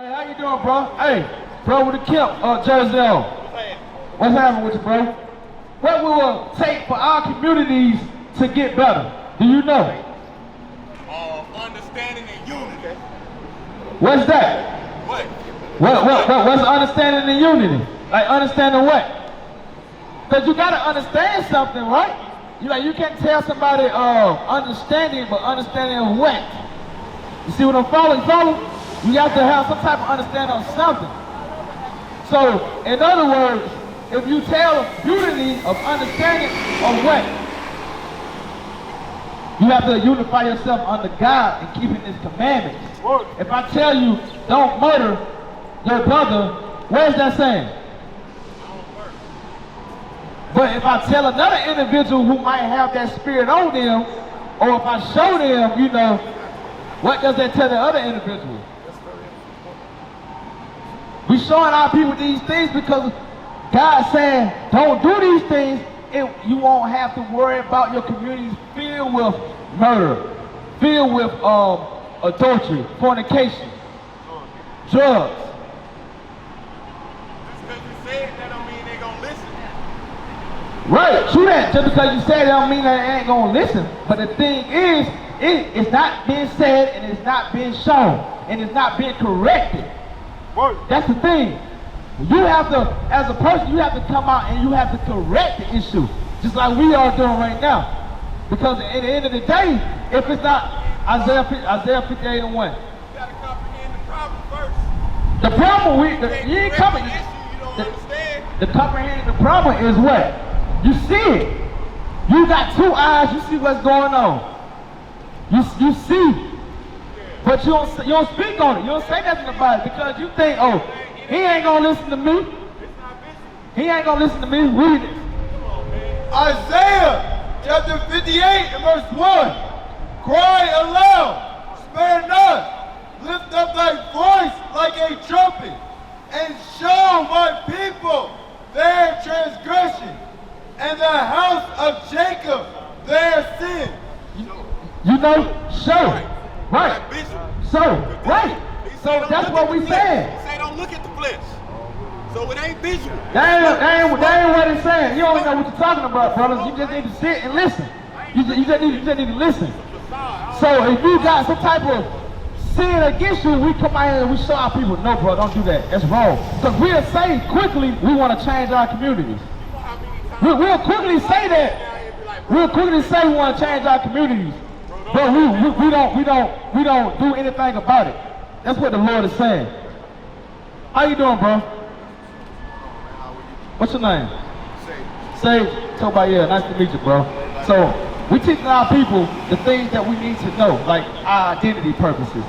Hey, how you doing, bro? Hey, bro, with the Kemp jersey on. What's happening with you, bro? What will it take for our communities to get better? Do you know? Understanding and unity. What's that? What's understanding and unity? Like understanding what? Because you gotta understand something, right? You can't tell somebody understanding, but understanding what? You see what I'm following? You have to have some type of understanding of something. So, in other words, if you tell unity of understanding of what? You have to unify yourself under God and keeping His commandments. If I tell you, don't murder your brother, what is that saying? But if I tell another individual who might have that spirit on them, or if I show them, what does that tell the other individual? We showing our people these things because God's saying, don't do these things. You won't have to worry about your communities filled with murder, filled with adultery, fornication, drugs. Just because you said that don't mean they gonna listen. Right, true that. Just because you said it don't mean that they ain't gonna listen. But the thing is, it's not being said and it's not being shown and it's not being corrected. That's the thing. You have to, as a person, you have to come out and you have to correct the issue, just like we are doing right now. Because at the end of the day, if it's not Isaiah 58 and 1. You gotta comprehend the problem first. The problem You ain't correct the issue you don't understand. The comprehending the problem is what? You see it. You got two eyes, you see what's going on. You see. But you don't speak on it. You don't say nothing about it because you think, oh, he ain't gonna listen to me. He ain't gonna listen to me. Read it. Isaiah chapter 58 and verse 1. Cry aloud, spare not, lift up thy voice like a trumpet, and show my people their transgression, and the house of Jacob their sin. Show. Right. So that's what we said. He say don't look at the flesh. So it ain't visual. That ain't what it's saying. You don't know what you're talking about, brothers. You just need to sit and listen. You just need to listen. So if you got some type of sin against you, we come out here and we show our people, no, bro, don't do that. That's wrong. Because we'll say quickly we want to change our communities. We'll quickly say that. We'll quickly say we want to change our communities. But we don't do anything about it. That's what the Lord is saying. How you doing, bro? What's your name? Sage. Tobiah. Nice to meet you, bro. So we teaching our people the things that we need to know, like our identity purposes,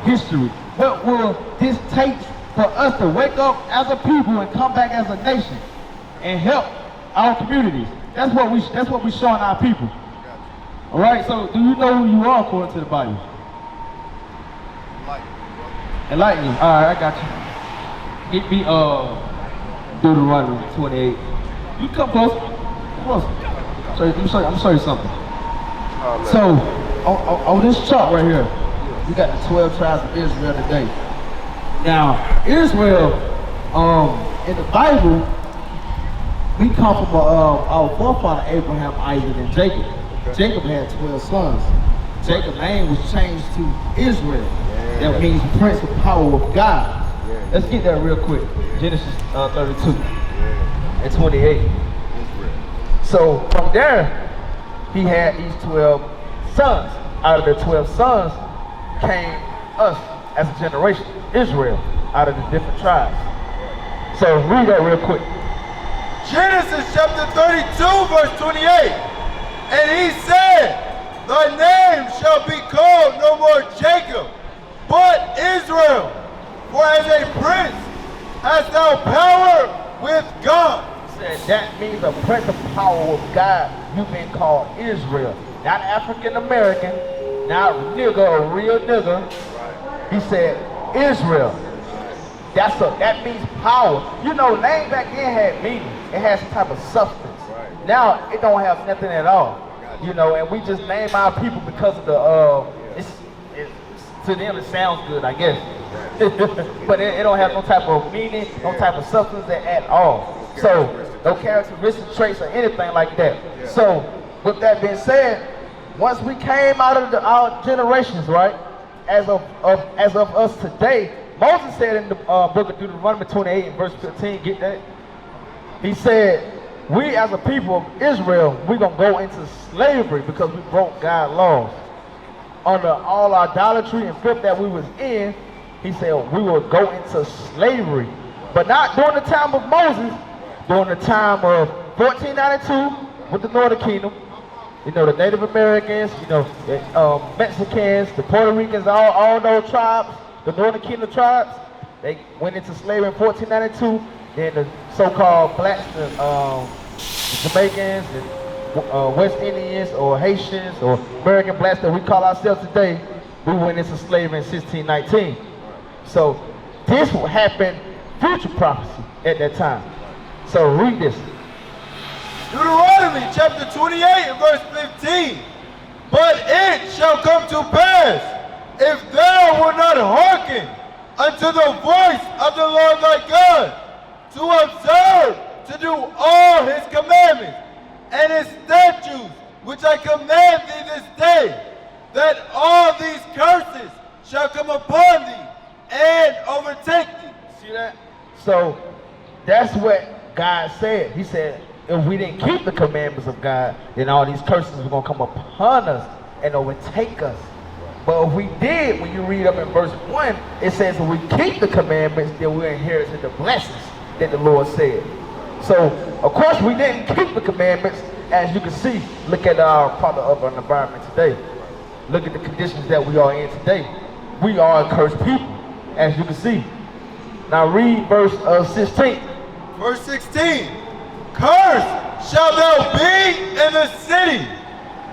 history. What will this take for us to wake up as a people and come back as a nation and help our communities? That's what we showing our people. All right, so do you know who you are according to the Bible? Enlighten you. All right, I got you. Get me Deuteronomy 28. You come close. I'm gonna show you something. So on this chart right here, we got the 12 tribes of Israel today. Now, Israel, in the Bible, we come from our forefather Abraham, Isaac, and Jacob. Jacob had 12 sons. Jacob's name was changed to Israel. That means Prince of Power of God. Let's get that real quick. Genesis 32 and 28. So from there, he had these 12 sons. Out of the 12 sons came us as a generation, Israel, out of the different tribes. So read that real quick. Genesis chapter 32 verse 28. And he said, thy name shall be called no more Jacob, but Israel. For as a prince hast thou power with God. He said that means a prince of power with God. You've been called Israel. Not African American, not nigga, a real nigga. He said Israel. That means power. Name back then had meaning. It had some type of substance. Now it don't have nothing at all, and we just name our people because of the to them it sounds good, I guess. but it don't have no type of meaning, no type of substance at all. So no characteristic traits or anything like that. So with that being said, once we came out of our generations, right, as of us today, Moses said in the book of Deuteronomy 28 and verse 15, get that? He said, we as a people of Israel, we're going to go into slavery because we broke God's laws. Under all idolatry and filth that we was in, he said we will go into slavery. But not during the time of Moses, during the time of 1492 with the Northern Kingdom. You know, the Native Americans, you know, the Mexicans, the Puerto Ricans, all those tribes, the Northern Kingdom tribes, they went into slavery in 1492. Then the so-called blacks, the Jamaicans, the West Indians or Haitians or American blacks that we call ourselves today, we went into slavery in 1619. So this will happen, future prophecy at that time. So read this. Deuteronomy chapter 28 and verse 15. But it shall come to pass, if thou wilt not hearken unto the voice of the Lord thy God, to observe to do all his commandments and his statutes, which I command thee this day, that all these curses shall come upon thee and overtake thee. See that? So that's what God said. He said, if we didn't keep the commandments of God, then all these curses were going to come upon us and overtake us. But if we did, when you read up in verse 1, it says if we keep the commandments, then we inherit the blessings that the Lord said. So, of course, we didn't keep the commandments. As you can see, look at our part of our environment today. Look at the conditions that we are in today. We are a cursed people, as you can see. Now read verse 16. Verse 16. Cursed shalt thou be in the city,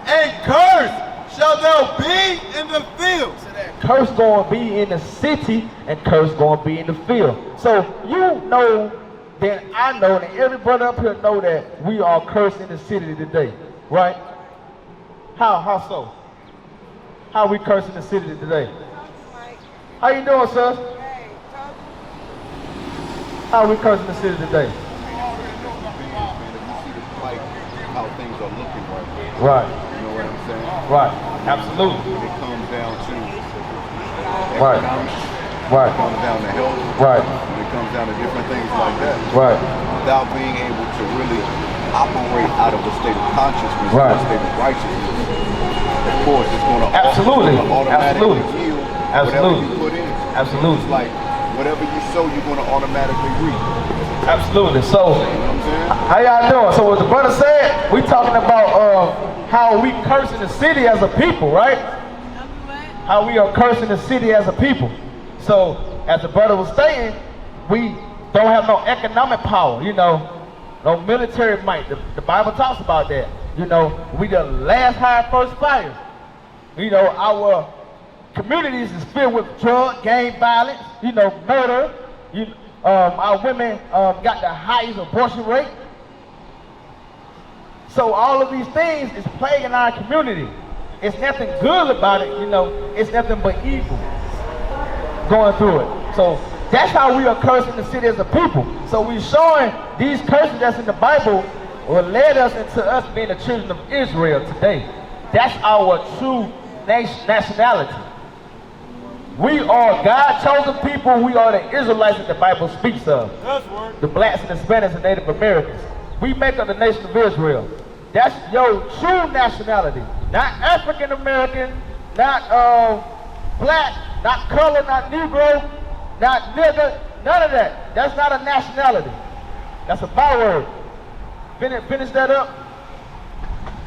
and cursed shalt thou be in the field. Curse going to be in the city, and curse going to be in the field. So you know that I know that every brother up here know that we are cursed in the city today, right? How so? How we cursed in the city today? How you doing, sir? How we cursed in the city today? Like how things are looking right now. Right. You know what I'm saying? Right. Absolutely. It comes down to Right. economics. Right. It comes down to health. Right. And it comes down to different things like that. Right. Without being able to really operate out of a state of consciousness, Right. a state of righteousness. Of course, it's going to Absolutely. automatically Absolutely. yield Absolutely. whatever you put in. Absolutely. It's like whatever you sow, you're going to automatically reap. Absolutely. So, You know what I'm saying? how y'all doing? So what the brother said, we talking about how we cursing the city as a people, right? How we are cursing the city as a people. So, as the brother was saying, we don't have no economic power, you know, no military might. The Bible talks about that. You know, we the last hire first fires. You know, our communities is filled with drug, gang violence, you know, murder. Our women got the highest abortion rate. So all of these things is plaguing our community. It's nothing good about it, you know, it's nothing but evil going through it. So that's how we are cursing the city as a people. So we're showing these curses that's in the Bible will lead us into us being the children of Israel today. That's our true nationality. We are God's chosen people. We are the Israelites that the Bible speaks of. That's word. The blacks and the Spanish and Native Americans. We make up the nation of Israel. That's your true nationality. Not African American, not black, not color, not Negro, not nigger, none of that. That's not a nationality. That's a byword. Finish that up.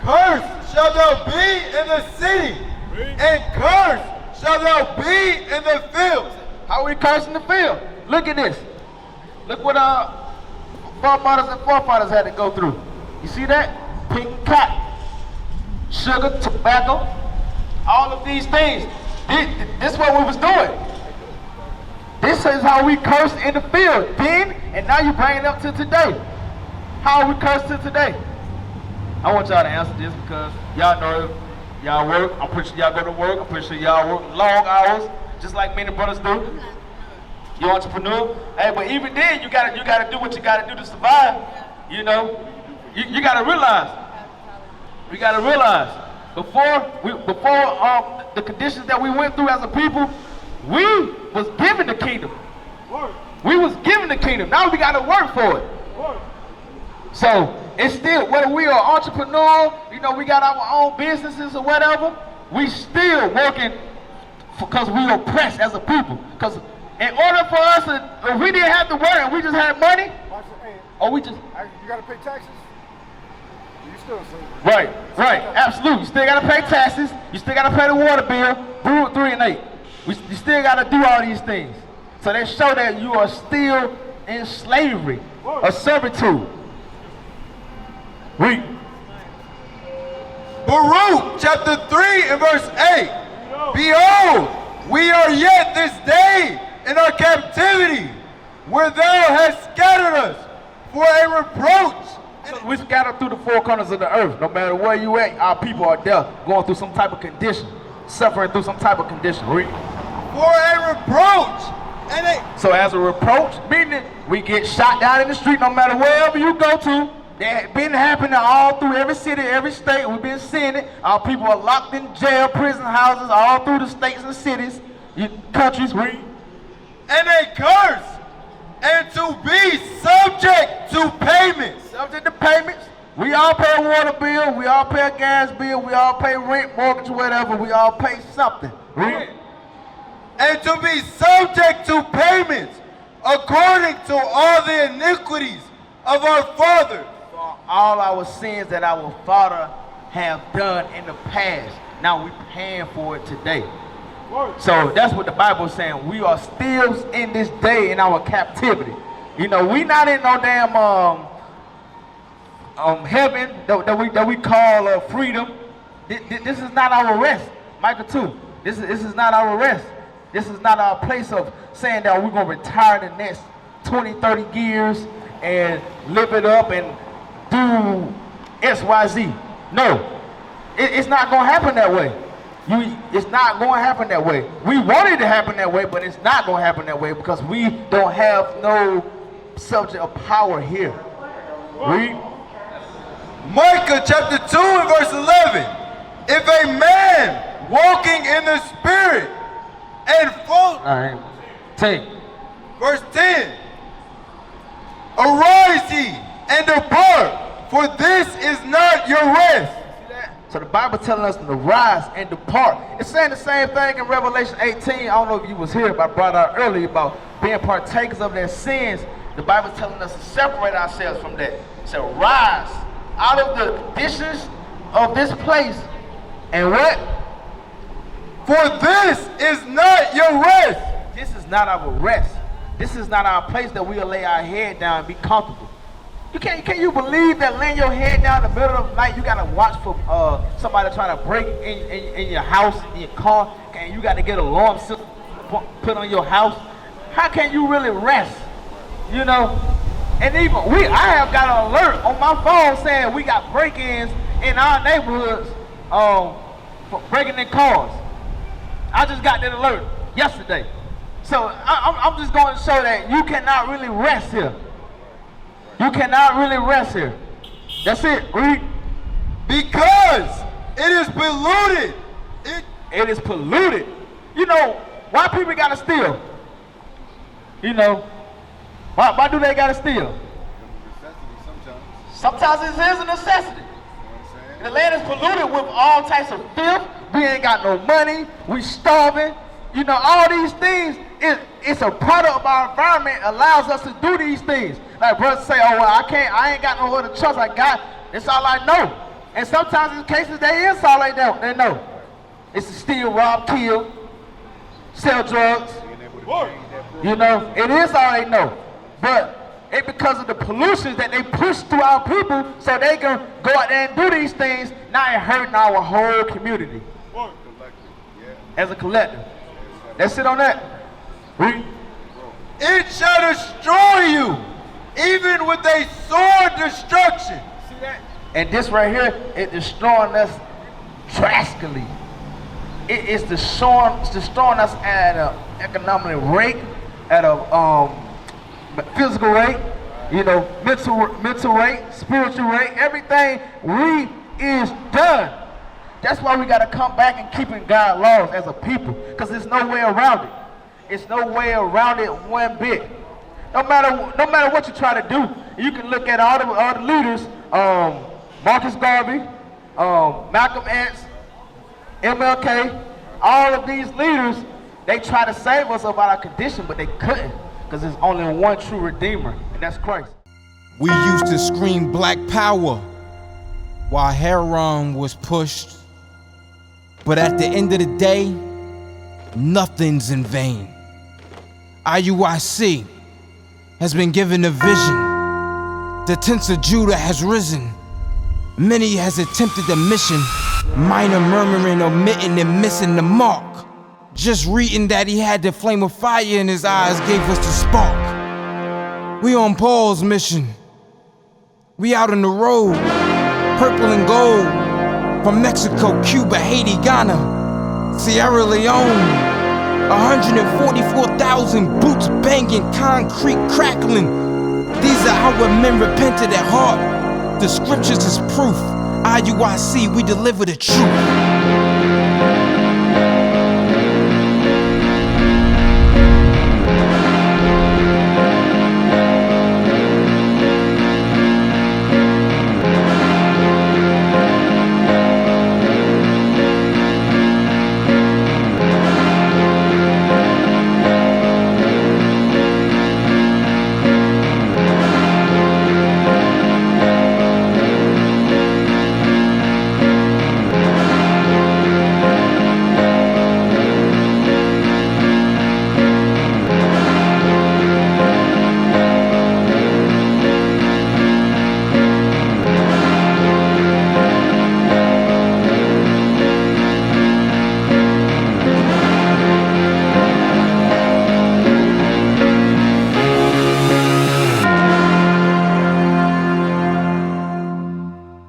Cursed shall thou be in the city, and cursed shall thou be in the field. How we cursing the field? Look at this. Look what our forefathers and forefathers had to go through. You see that? Pig and cotton, sugar, tobacco, all of these things. This is what we was doing. This is how we cursed in the field then, and now you bring it up to today. How we cursed to today? I want y'all to answer this because y'all know y'all work. I'm pretty sure y'all go to work. I'm pretty sure y'all work long hours, just like many brothers do. You're an entrepreneur. Hey, but even then, you gotta do what you gotta do to survive. You know, you gotta realize. We gotta realize before the conditions that we went through as a people, we was given the kingdom. We was given the kingdom. Now we gotta work for it. So it's still, whether we are entrepreneur, you know, we got our own businesses or whatever, we still working because we oppressed as a people. Because in order for us to, if we didn't have to work and we just had money, or we just... You gotta pay taxes? You still see. Right, absolutely. You still gotta pay taxes, you still gotta pay the water bill, 3 and 8. You still gotta do all these things. So they show that you are still in slavery, or servitude. Read. Baruch chapter 3 and verse 8. Behold, we are yet this day in our captivity, where thou hast scattered us for a reproach. We scattered through the four corners of the earth. No matter where you at, our people are there, going through some type of condition, suffering through some type of condition. Read. For a reproach. So as a reproach, meaning we get shot down in the street no matter wherever you go to. That been happening all through every city, every state. We've been seeing it. Our people are locked in jail, prison houses, all through the states and cities, countries. Read. And a curse, and to be subject to payments. Subject to payments. We all pay a water bill, we all pay a gas bill, we all pay rent, mortgage, whatever. We all pay something. Read. And to be subject to payments according to all the iniquities of our fathers. For all our sins that our father have done in the past. Now we're paying for it today. So that's what the Bible is saying. We are still in this day in our captivity. You know, we not in no damn heaven that we call freedom. This is not our rest. Micah 2. This is not our rest. This is not our place of saying that we're going to retire the next 20, 30 years and live it up and do XYZ. No, it's not going to happen that way. It's not going to happen that way. We want it to happen that way, but it's not going to happen that way because we don't have no subject of power here. Read. Micah chapter 2 and verse 11. If a man walking in the spirit and full. All right. Take. Verse 10. Arise ye and depart, for this is not your rest. So the Bible telling us to rise and depart. It's saying the same thing in Revelation 18. I don't know if you was here, but I brought out earlier about being partakers of their sins. The Bible telling us to separate ourselves from that. So rise out of the conditions of this place. And what? For this is not your rest. This is not our rest. This is not our place that we'll lay our head down and be comfortable. Can you believe that laying your head down in the middle of the night, you gotta watch for somebody trying to break in your house, in your car, and you gotta get an alarm system put on your house? How can you really rest? You know? And even I have got an alert on my phone saying we got break-ins in our neighborhoods for breaking in cars. I just got that alert yesterday. So I'm just going to show that you cannot really rest here. You cannot really rest here. That's it. Read. Because it is polluted. It is polluted. You know, why people gotta steal? You know, why do they gotta steal? Sometimes it is a necessity. The land is polluted with all types of filth. We ain't got no money. We starving. You know, all these things, it's a product of our environment allows us to do these things. Like brothers say, oh, well, I ain't got no other choice. That's all I know. And sometimes in cases, that is all they know. It's to steal, rob, kill, sell drugs. You know, it is all they know. But it's because of the pollution that they push through our people so they can go out there and do these things, not hurting our whole community. As a collective. Let's sit on that. Read. It shall destroy you, even with a sword destruction. See that? And this right here, it destroying us drastically. It is destroying us at an economic rate at a physical rate, you know, mental rate, spiritual rate, everything is done. That's why we gotta come back and keeping God's laws as a people, because there's no way around it. It's no way around it one bit. No matter what you try to do, you can look at all the leaders, Marcus Garvey, Malcolm X, MLK, all of these leaders, they try to save us about our condition, but they couldn't, because there's only one true Redeemer, and that's Christ. We used to scream black power while heroin was pushed. But at the end of the day, nothing's in vain. IUIC has been given a vision. The tents of Judah has risen. Many has attempted the mission, minor murmuring, omitting, and missing the mark. Just reading that he had the flame of fire in his eyes gave us the spark. We on Paul's mission. We out on the road, purple and gold, from Mexico, Cuba, Haiti, Ghana, Sierra Leone. 144,000 boots banging, concrete crackling. These are our men repented at heart. The scriptures is proof. IUIC, we deliver the truth.